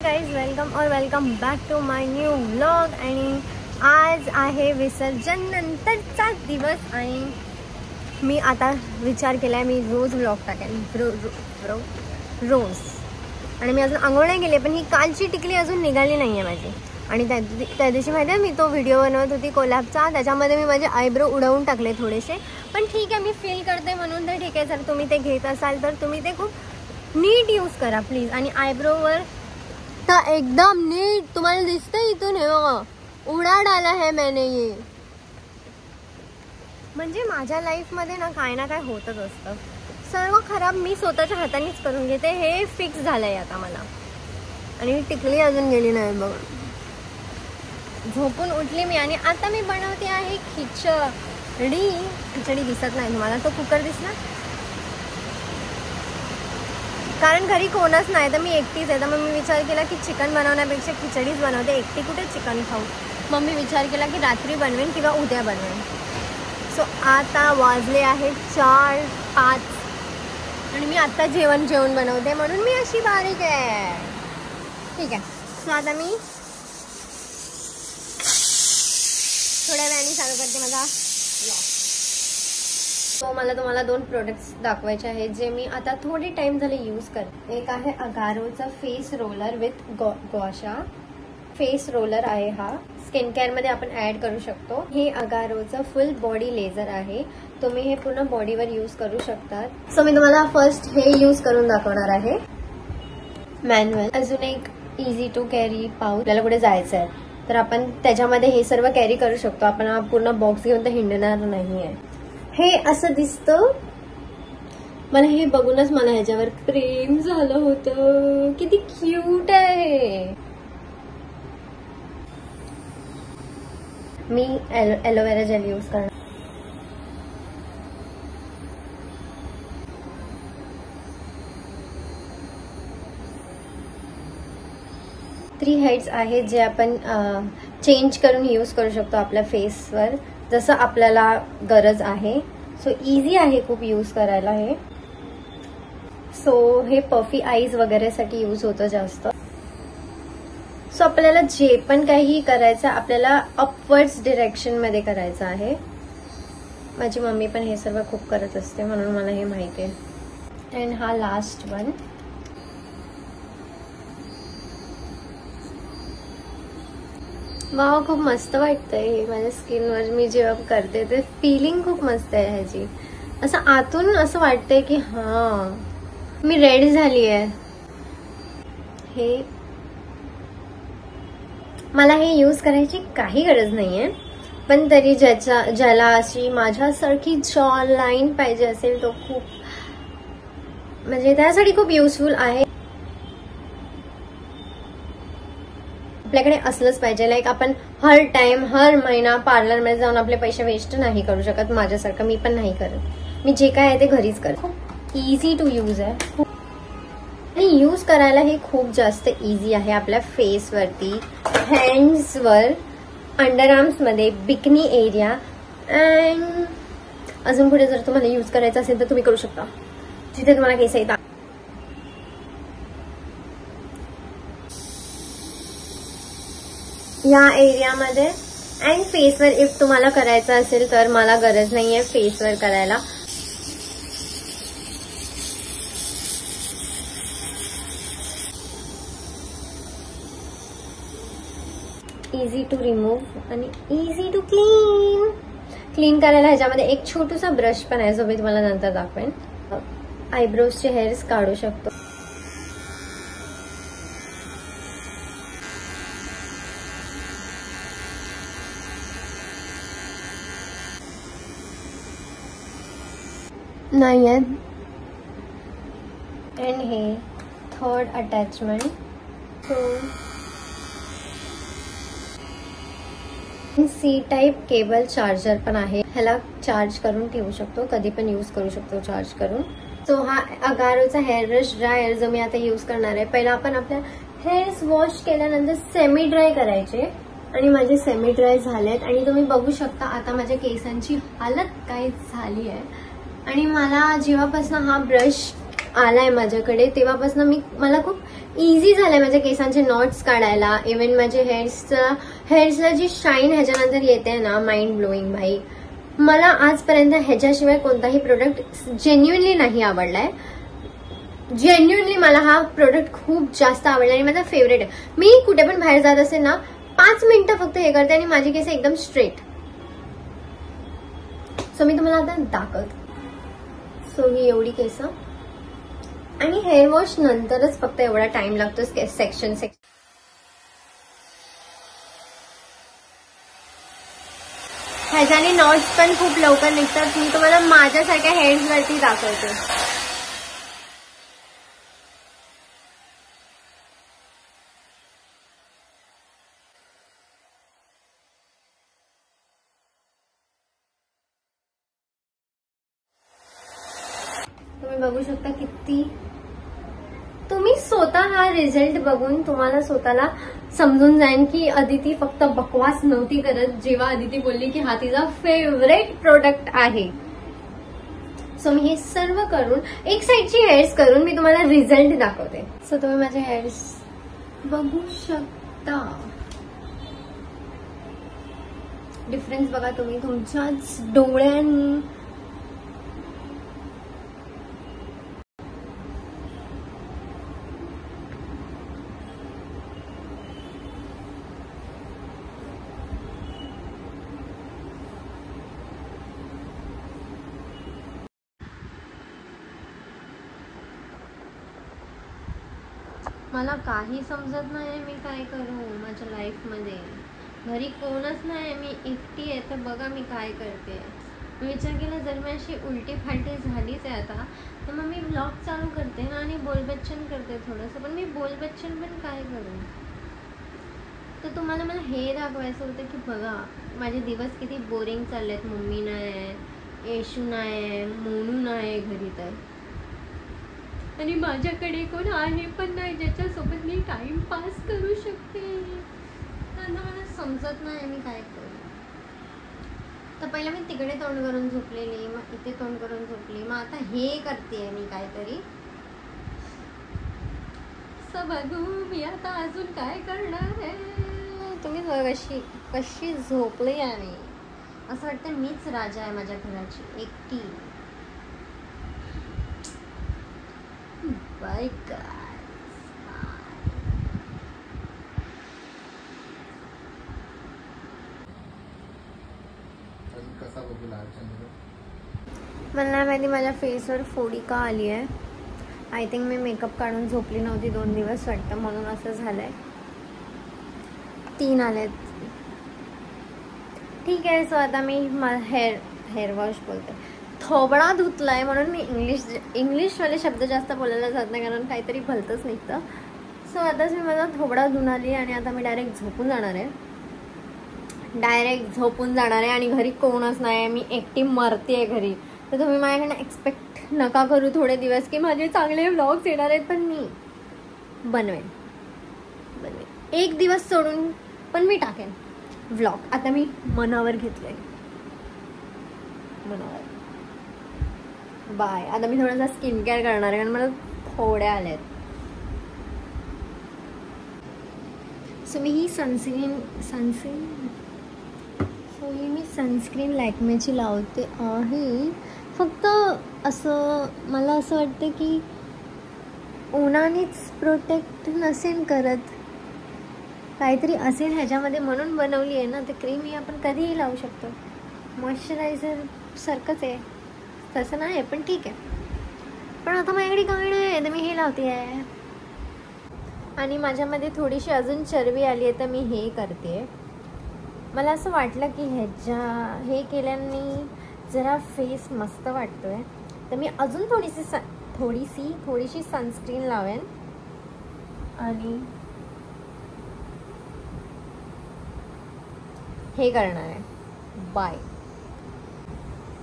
Guys welcome back to my new vlog. आणि आज आहे विसर्जन नंतरचा दिवस आणि मी आता विचार केलाय मी रोज व्लॉग टाकेन रोज. आणि मी अजून आंघोळ नाही केली पण ही कालची टिकली अजून निघाली नाही आहे माझी. आणि त्या दिवशी माहिती आहे मी तो व्हिडिओ बनवत होती कोलॅबचा, त्याच्यामध्ये मी माझे आयब्रो उडवून टाकले थोडेसे. पण ठीक आहे, मी फील करते म्हणून तर ठीक आहे. जर तुम्ही ते घेत असाल तर तुम्ही ते खूप नीट यूज करा प्लीज. आणि आयब्रोवर तर एकदम नीट तुम्हाला दिसतंय इथून हे बघा उडा डाला है मैंने ये. म्हणजे माझ्या लाईफमध्ये ना काय होतच असतं. सर्व खराब मी स्वतःच्या हातानेच करून घेते, हे फिक्स झालंय आता मला. आणि टिकली अजून गेली नाही बघा. झोपून उठली मी आणि आता मी बनवते आहे खिचडी. खिचडी दिसत नाही तुम्हाला, तो कुकर दिसला कारण घरी कोणच नाही तर मी एकटीच आहे. तर मग मी विचार केला की चिकन बनवण्यापेक्षा खिचडीच बनवते. एकटी कुठे चिकन खाऊ. मग मी विचार केला की रात्री बनवेन किंवा उद्या बनवेन. सो आता वाजले आहेत 4-5 आणि मी आता जेवण बनवते म्हणून मी अशी बारीक आहे. ठीक आहे. सो आता मी थोड्या वेळाने चालू करते माझा व्लॉग. सो मला तुम्हाला 2 प्रोडक्ट्स दाखवायचे आहेत जे मी आता थोडे टाइम झाले यूज करते. एक आहे अगारोचा फेस रोलर विथ गॉशा फेस रोलर आहे. हा स्किन केअर मध्ये आपण ऍड करू शकतो. हे अगारोचं फुल बॉडी लेझर आहे. तुम्ही हे पूर्ण बॉडीवर यूज करू शकतात. सो मी तुम्हाला फर्स्ट हे यूज करून दाखवणार आहे मॅन्युअल. अजून एक इझी टू कॅरी पाऊच. आपल्याला कुठे जायचं आहे तर आपण त्याच्यामध्ये हे सर्व कॅरी करू शकतो. आपण हा पूर्ण बॉक्स घेऊन तर हिंडणार नाहीये. हे असं दिसतं. मला हे बघूनच मला ह्याच्यावर प्रेम झालं होतं. किती क्यूट आहे. मी एलोवेरा जेल यूज करणार. थ्री हेड्स आहेत जे आपण चेंज करून यूज करू शकतो आपल्या फेसवर जसं आपल्याला गरज आहे. सो इझी आहे खूप यूज करायला हे. सो हे पफी आईज वगैरे साठी यूज होतं जास्त. सो आपल्याला जे पण काही करायचं आपल्याला अपवर्ड्स डिरेक्शन मध्ये करायचं आहे. माझी मम्मी पण हे सर्व खूप करत असते म्हणून मला हे माहिती आहे. अँड हा लास्ट वन. वाव, खूप मस्त वाटतंय माझ्या स्किनवर. मी जेव्हा करते ते फिलिंग खूप मस्त आहे ह्याची. असं आतून असं वाटतंय की हा मी रेडी झाली आहे. हे मला हे यूज करायची काही गरज नाहीये पण तरी ज्याला अशी माझ्यासारखी जॉ लाईन पाहिजे असेल तो खूप म्हणजे त्यासाठी खूप युजफुल आहे. आपल्याकडे असलंच पाहिजे. लाईक आपण हर टाइम हर महिना पार्लरमध्ये जाऊन आपले पैसे वेस्ट नाही करू शकत. माझ्यासारखं मी पण नाही करत. मी जे काय आहे ते घरीच करते. खूप इझी टू यूज आहे आणि यूज करायला हे खूप जास्त इझी आहे. आपल्या फेसवरती, हँड्सवर, अंडर आर्म्स मध्ये, बिकनी एरिया अँड अजून पुढे जर तुम्हाला यूज करायचं असेल तर तुम्ही करू शकता जिथे तुम्हाला केस येतात. या एरियामध्ये अँड फेसवर इफ तुम्हाला करायचं असेल तर मला गरज नाहीये फेसवर करायला. इझी टू रिमूव्ह आणि इझी टू क्लीन करायला. ह्याच्यामध्ये एक छोटूसा ब्रश पण आहे जो मी तुम्हाला नंतर दाखवेन. आयब्रोजचे हेअर्स काढू शकतो. नाही आहे. अँड हे third attachment. C type cable charger पण आहे. ह्याला चार्ज करून ठेवू शकतो, कधी पण यूज करू शकतो चार्ज करून. सो हा अगारोचा हेअर ब्रश ड्रायर जो मी आता यूज करणार आहे. पहिला आपण आपल्या हेअर्स वॉश केल्यानंतर सेमी ड्राय करायचे आणि माझे सेमी ड्राय झालेत आणि तुम्ही बघू शकता आता माझ्या केसांची हालत काय झाली आहे. आणि मला जेव्हापासून हा ब्रश आलाय माझ्याकडे तेव्हापासून मला खूप इझी झालंय माझ्या केसांचे नॉट्स काढायला. इव्हन माझे हेअर्सला जी शाईन ह्याच्यानंतर येते ना, माइंड ब्लोईंग भाई. मला आजपर्यंत ह्याच्याशिवाय कोणताही प्रोडक्ट जेन्युइनली नाही आवडलाय. जेन्युइनली मला हा प्रोडक्ट खूप जास्त आवडला आणि माझा फेवरेट आहे. मी कुठे पण बाहेर जात असेल ना, 5 मिनिटं फक्त हे करते आणि माझी केस एकदम स्ट्रेट. सो मी तुम्हाला आता दाखवते. सो ही एवढी केस आणि हेअर वॉश नंतरच फक्त एवढा टाइम लागतो सेक्शन. ह्याच्याने नॉट्स पण खूप लवकर निघतात. मी तुम्हाला माझ्यासारख्या हेअर्स वरती दाखवते. तुम्ही बघू शकता किती. तुम्ही स्वतः हा रिझल्ट बघून तुम्हाला स्वतःला समजून जाईल की अदिती फक्त बकवास नव्हती करत जेव्हा अदिती बोलली की हा तिचा फेवरेट प्रोडक्ट आहे. सो मी हे सर्व करून एक साईडची हेअर्स करून मी तुम्हाला रिझल्ट दाखवते. सो तुम्ही माझे हेअर्स बघू शकता. डिफरन्स बघा तुम्ही तुमच्याच डोळ्यांनी. मला काही समजत नाही मी काय करू माझ्या लाईफमध्ये. घरी कोणच नाही, मी एकटी आहे. तर बघा मी काय करते. मी विचार केला जर मी अशी उलटी फालटी झालीच आहे आता तर मग मी ब्लॉग चालू करते ना आणि बोलबच्चन करते थोडंसं. पण मी बोलबच्चन पण काय करू. तर तुम्हाला मला हे दाखवायचं होतं की बघा माझे दिवस किती बोरिंग चाललेत. मम्मी नाही, येशू नाही, मोनू नाही घरी. तर आणि माझ्याकडे कोण आहे पण नाही ज्याच्यासोबत मी टाइम पास करू शकते. आता मला समजत नाही मी काय करू. तर पहिला मी तिकडे तोंड करून झोपलेली, मग इथे तोंड करून झोपली, मग आता हे करते मी काहीतरी. बघू मी आता अजून काय करणार आहे. तुम्ही कशी कशी झोपली आहे. असं वाटतं मीच राजा आहे माझ्या घराची एकटी. Bye guys. मला नाही माहिती माझ्या फेसवर फोडी का आली आहे. आय थिंक मी मेकअप काढून झोपली नव्हती 2 दिवस वाटतं, म्हणून असं झालंय. 3 आलेत. ठीक आहे. सो आता मी हेअर वॉश बोलते, थोबडा धुतलाय म्हणून मी इंग्लिशवाले शब्द जास्त बोलायला जात नाही कारण काहीतरी भलतंच निघतं. सो आताच मी माझा थोबडा धुवून आली आणि आता मी डायरेक्ट झोपून जाणार आहे. आणि घरी कोणच नाही, मी एकटी मरते घरी. तर तुम्ही माझ्याकडनं एक्सपेक्ट नका करू थोडे दिवस की माझे चांगले व्लॉग्स येणार आहेत. पण मी बनवेन 1 दिवस सोडून पण मी टाकेन व्लॉग. आता मी मनावर घेतलंय. बाय. आता मी थोडासा स्किन केअर करणार आहे कारण मला थोड्या आल्यात. सो मी ही सनस्क्रीन लॅक्मेची लावते आहे. फक्त असं मला असं वाटतं की उन्हानेच प्रोटेक्ट नसेल करत, काहीतरी असेल ह्याच्यामध्ये म्हणून बनवली आहे ना. ते क्रीम ही आपण कधीही लावू शकतो. मॉइश्चरायझर सारखंच आहे, तसं नाही पण ठीक आहे. पण आता माझ्याकडे काय नाही तर मी हे लावते आहे. आणि माझ्यामध्ये थोडीशी अजून चरबी आली आहे तर मी हे करते. मला असं वाटलं की हे केल्याने जरा फेस मस्त वाटतोय तर मी अजून थोडीशी सनस्क्रीन लावेन. आणि हे करणार आहे. बाय.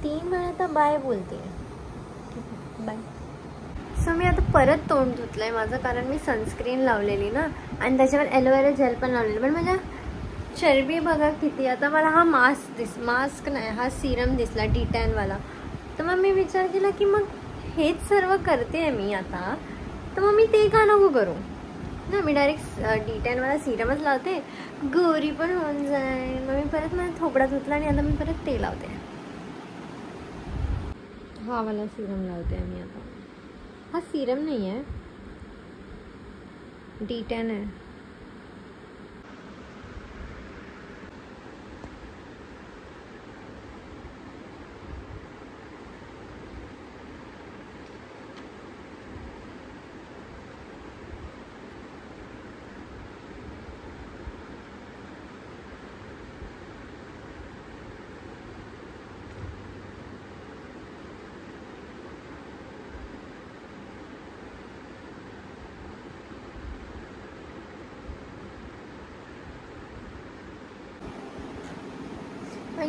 3 वेळा तर बाय बोलते. बाय. सो मी आता परत तोंड धुतलंय माझं कारण मी सनस्क्रीन लावलेली ना आणि त्याच्यावर एलोवेरा जेल पण लावलेली. पण माझ्या चरबी बघा किती. आता मला हा मास्क नाही, हा सिरम दिसला D10 वाला. तर मग मी विचार केला की मग हेच सर्व करते मी आता, तर मग मी ते का नको करू. ना मी डायरेक्ट D10 वाला सिरमच लावते, गोरी पण होऊन जाईल. मग मी परत माझा थोपडा धुतला आणि आता मी परत ते लावते. हा वाला सिरम लावते मी आता. हा सिरम नाही आहे, D10 आहे.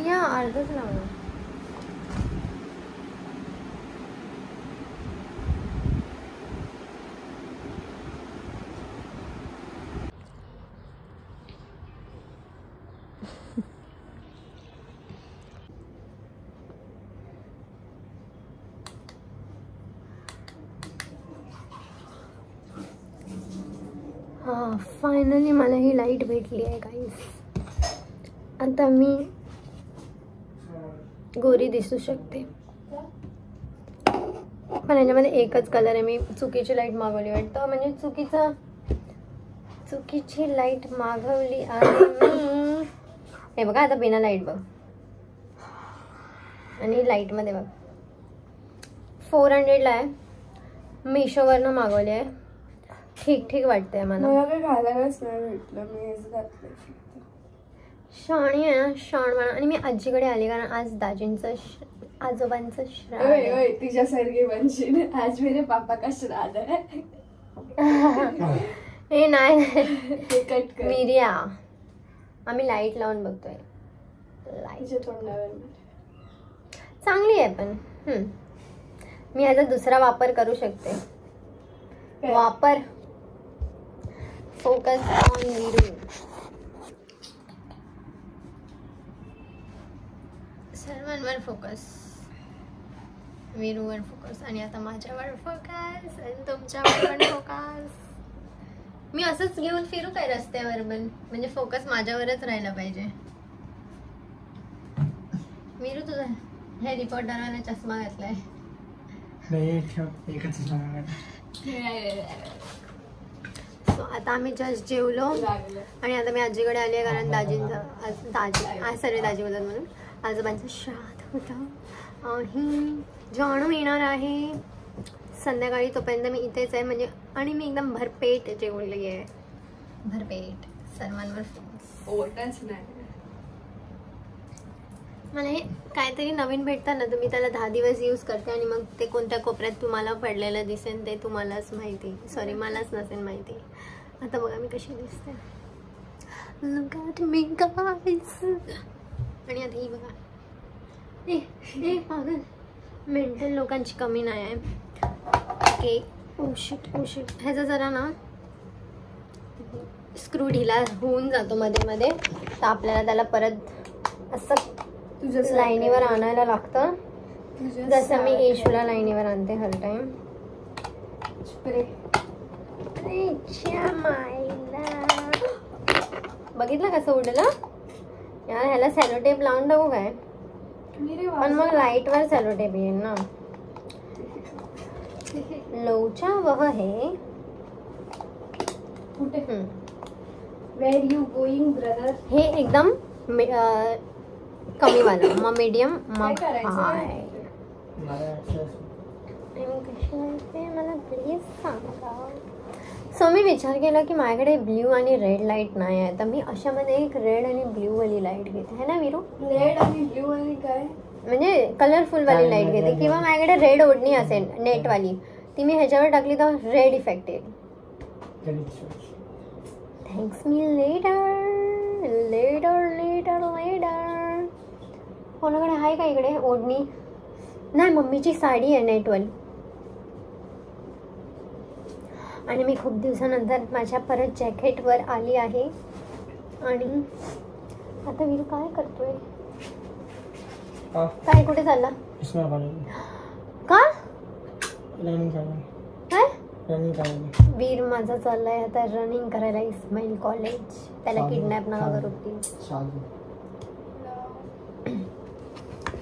या अर्धच लावणार. हा फायनली मला ही लाईट भेटली आहे गाईस. आता मी गोरी दिसू शकते. पण याच्यामध्ये एकच कलर आहे. मी चुकीची लाईट मागवली वाटतं, म्हणजे चुकीची लाईट मागवली आहे मी. हे बघा आता बिना लाईट बघ, आणि लाईटमध्ये बघ. 400ला आहे, मिशोवरनं मागवली आहे. ठीक ठीक वाटतंय मला. काही घालायलाच नाही भेटलं, मी हेच घातलं. शाणी आहे ना, शाणवाणा. आणि मी आजीकडे आले कारण आज दाजींचं आजोबांचं श्राद्ध. तिच्यासारखी बनशील. आज मेरे पापा का श्राद्ध है. हे नाही कट कर. मिरिया. आम्ही लाईट लावून बघतोय. लाईट तोंडावर चांगली आहे पण मी याचा दुसरा वापर करू शकते. वापर फोकस ऑन वीरू. सर्वांवर फोकस, वीरूवर फोकस, आणि आता माझ्यावर फोकस आणि तुमच्यावर पण फोकस. मी असंच घेऊन फिरू काय रस्त्यावर पण, म्हणजे फोकस माझ्यावरच राहायला पाहिजे. वीरू तुझा हॅरी पॉटरवाला चष्मा घातलाय. सो आता आम्ही जस्ट जेवलो आणि आता मी आजीकडे आली आहे कारण दाजींचं आज सर्व दाजी बोलत म्हणून आजोबांचं श्राद्ध होतं. आणि जाणून येणार आहे संध्याकाळी, तोपर्यंत मी इथेच आहे म्हणजे. आणि मी एकदम भरपेट जेवली आहे, भरपेट. सर्वांवर ओटच नाही. मला हे काहीतरी नवीन भेटतं ना, तर मी त्याला 10 दिवस यूज करते आणि मग ते कोणत्या कोपऱ्यात तुम्हाला पडलेलं दिसेल ते तुम्हालाच माहिती. सॉरी, मलाच नसेल माहिती. आता बघा मी कशी दिसते. Look at me guys. आणि आता ही बघा. ए पागल, मेंटल लोकांची कमी नाही आहे. ओके. Oh shit. ह्याचा जरा ना स्क्रू ढिला होऊन जातो मध्ये मध्ये, तर आपल्याला त्याला परत असं तुझ्या लाईनीवर आणायला लागतं. जसं मी येशूला लाईनीवर आणते हर टाइम. बघितलं कसं उडलं यार. ह्याला सॅलो टेप लावून टाकू काय? पण मग लाईटवर सॅलो टेप येईल ना. लोचा वह है कुठे. Where you going brother. हे एकदम कमी वाला, मग मीडियम, मग हाय. मला प्लीज सांगा. सो मी विचार केला की माझ्याकडे ब्ल्यू आणि रेड लाईट नाही आहे, तर मी अशामध्ये एक रेड आणि ब्ल्यू वाली लाईट घेते. है ना वीरू? रेड आणि ब्ल्यू वाली काय म्हणजे कलरफुल वाली लाईट घेते. किंवा माझ्याकडे रेड ओढणी असेल नेटवाली, ती मी ह्याच्यावर टाकली तर रेड इफेक्ट येईल. Thanks me later. कोणाकडे आहे का इकडे ओढणी? नाही, मम्मीची साडी आहे नेटवाली. आणि मी खूप दिवसानंतर माझ्या परत जॅकेटवर आली आहे. आणि आता वीरू काय करतोय? काय कुठे चालला? का? काय रनिंग करायला. वीर माझा चाललाय आता रनिंग करायला इस्माईल कॉलेज. त्याला किडनॅप नका करू प्लीज.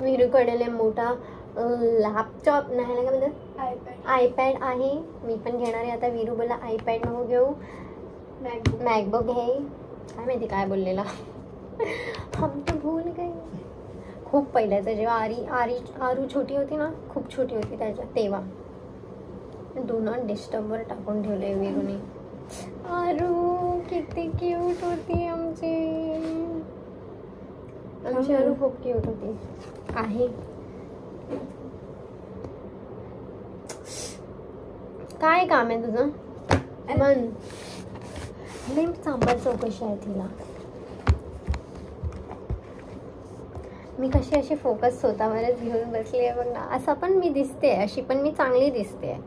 वीरूकडे मोठा लॅपटॉप नाही काय म्हणतात आयपॅड आहे. मी पण घेणार आहे आता. वीरू बोला आयपॅड नको घेऊ, मॅकबुक घे. काय माहिती काय बोललेला. हम तो भूल गए. खूप पहिल्याचं जेव्हा आरू छोटी होती ना, खूप छोटी होती त्याच्या तेव्हा. डू नॉट डिस्टर्बवर टाकून ठेवले वीरूने. आरू किती क्यूट होती आमची आरू खूप क्यूट होती आहे. काय काम आहे तुझं मन? मी सांबार चौकशी आहे तिला. मी कशी अशी फोकस स्वतःवरच घेऊन बसली आहे बघ ना. असं पण मी दिसते, अशी पण मी चांगली दिसते.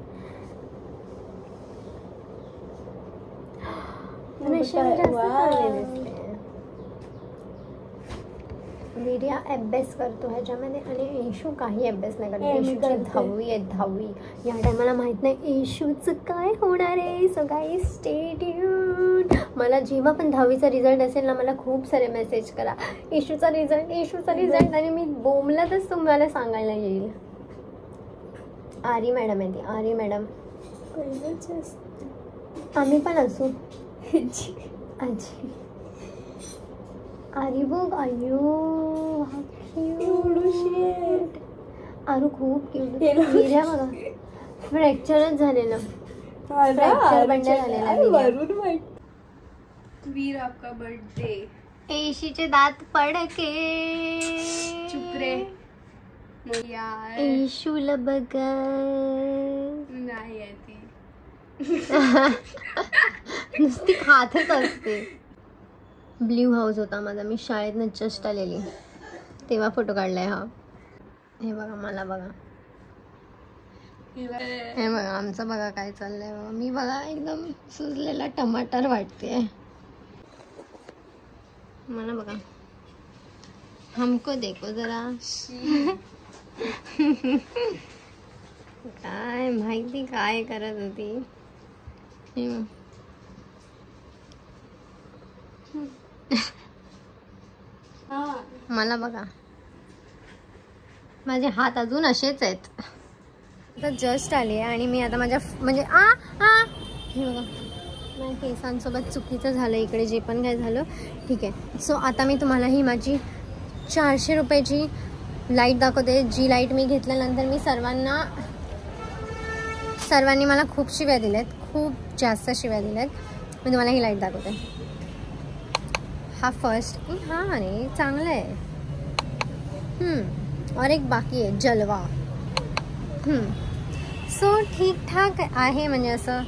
वीर्या अभ्यास करतो ह्याच्यामध्ये आणि येशू काही अभ्यास नाही करतो. येशूची 10वी आहे 10वी. या टायमाला माहित नाही येशूचं काय होणार आहे. So guys stay tuned. मला जेव्हा पण 10वीचा रिझल्ट असेल ना, मला खूप सारे मेसेज करा येशूचा रिझल्ट आणि मी बोंबलातच तुम्हाला सांगायला येईल. आरी मॅडम आहे ती. आरी मॅडम आम्ही पण असू. आजी आरी बघ. अयो आरू खूप क्यूट. वीर्या बघा फ्रॅक्चरच झालेलं. फ्रॅक्चर बंड झालेला. वीर आपका बर्थडे. येशीचे दात पडके. चुप रे यार. येशूला बघा. नाही आहे ती. नुसती खातच असते. ब्ल्यू हाऊस होता माझा. मी शाळेतनं जस्ट आलेली तेव्हा फोटो काढलाय हा. हे बघा मला बघा. हे बघा आमचं बघा काय चाललंय बघा. मी बघा एकदम सुजलेला टमाटर वाटते मला बघा. हमको देखो जरा. काय माहिती काय करत होती. मला बघा माझे हात अजून असेच आहेत. आता जस्ट आली आहे आणि मी आता माझ्या म्हणजे हे बघा माझ्या केसांसोबत चुकीचं झालं इकडे जे पण काय झालं. ठीक आहे. सो आता मी तुम्हाला ही माझी 400 रुपयाची लाईट दाखवते. जी लाईट मी घेतल्यानंतर मी सर्वांनी मला खूप शिव्या दिल्यात, खूप जास्त शिव्या दिल्यात. मी तुम्हाला ही लाईट दाखवते. हा फर्स्ट हा अरे चांगला आहे. और एक बाकी आहे जलवा. सो ठीकठाक आहे. म्हणजे असं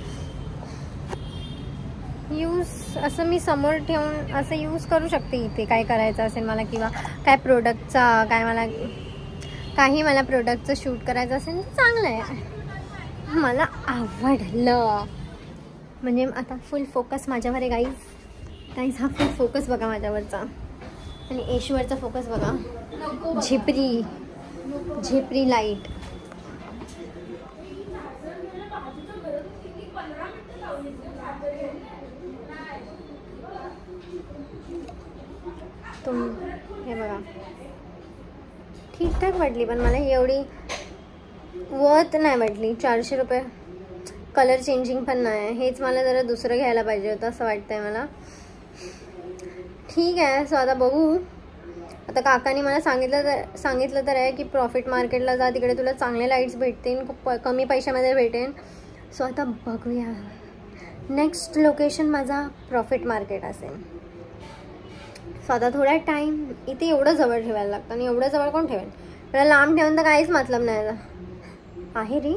असं मी समोर ठेवून असं यूज करू शकते इथे काय करायचं असेल मला, किंवा काय प्रोडक्टचा काही मला प्रोडक्टचं शूट करायचं असेल तर चांगलं आहे. मला आवडलं. म्हणजे आता फुल फोकस माझ्यावर आहे गाईज. हा फुल फोकस बघा माझ्यावरचा आणि येशूवरचा फोकस बघा. झेपरी लाईट. हे बघा ठीकठाक वाटली, पण मला एवढी वर्थ नाही वाटली. 400 रुपये. कलर चेंजिंग पण नाही. हेच मला जरा दुसरं घ्यायला पाहिजे होतं असं वाटतंय मला. ठीक आहे. सो आता बघू. आता काकांनी मला सांगितलं तर आहे की प्रॉफिट मार्केटला जा, तिकडे तुला चांगले लाईट्स भेटतील, खूप कमी पैशामध्ये भेटेल. सो आता बघूया. नेक्स्ट लोकेशन माझा प्रॉफिट मार्केट असेल. सो आता थोडा टाईम इथे एवढं जवळ ठेवायला लागतं आणि एवढं जवळ कोण ठेवेल. मला लांब ठेवून तर काहीच मतलब नाही आहे रे.